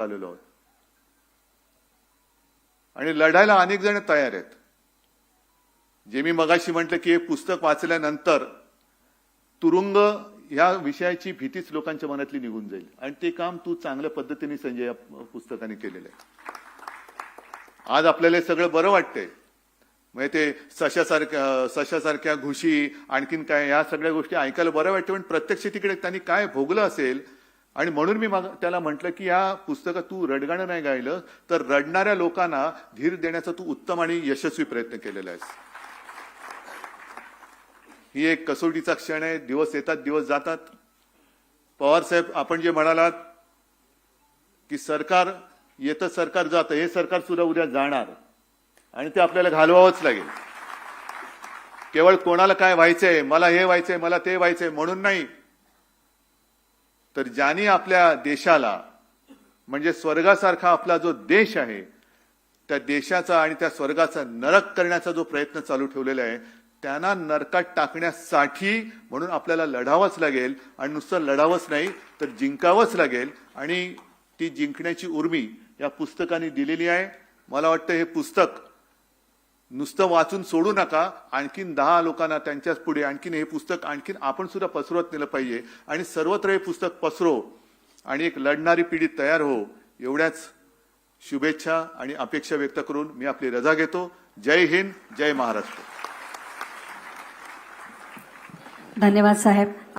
आलेलो आहोत आणि लढायला अनेक जण तयार आहेत. जे मी मगाशी म्हटलं की हे पुस्तक वाचल्यानंतर तुरुंग या विषयाची भीतीच लोकांच्या मनातली निघून जाईल आणि ते काम तू चांगल्या पद्धतीने संजय या पुस्तकाने केलेलं आहे. आज आपल्याला हे सगळं बरं वाटतंय. म्हणजे ते सशासारख्या घुशी आणखीन काय या सगळ्या गोष्टी ऐकायला बरं वाटतं, पण प्रत्यक्ष तिकडे त्यांनी काय भोगलं असेल. आणि म्हणून मी त्याला म्हटलं की या पुस्तकात तू रडगाणं नाही गायलं तर रडणाऱ्या लोकांना धीर देण्याचा तू उत्तम आणि यशस्वी प्रयत्न केलेला आहेस. ही एक कसोटीचा क्षण आहे. दिवस येतात दिवस जातात. पवार साहेब, आपण जे म्हणालात की सरकार येतं सरकार जातं, हे सरकार सुद्धा उद्या जाणार आणि ते आपल्याला घालवावंच लागेल. केवळ कोणाला काय व्हायचंय, मला हे व्हायचंय मला ते व्हायचंय म्हणून नाही, तर ज्यांनी आपल्या देशाला म्हणजे स्वर्गासारखा आपला जो देश आहे त्या देशाचा आणि त्या स्वर्गाचा नरक करण्याचा जो प्रयत्न चालू ठेवलेला आहे त्यांना नरकात टाकण्यासाठी म्हणून आपल्याला लढावंच लागेल. आणि नुसतं लढावंच नाही तर जिंकावंच लागेल. आणि ती जिंकण्याची उर्मी या पुस्तकाने दिलेली आहे. मला वाटतं हे पुस्तक नुसतं वाचून सोडू नका. आणखीन 10 लोकांना त्यांच्याच पुढे आणखीन हे पुस्तक आणखीन आपण सुद्धा पसरवत नेलं पाहिजे आणि सर्वत्र हे पुस्तक पसरो आणि एक लढणारी पिढी तयार हो. एवढ्याच शुभेच्छा आणि अपेक्षा व्यक्त करून मी आपली रजा घेतो. जय हिंद, जय महाराष्ट्र. धन्यवाद साहेब.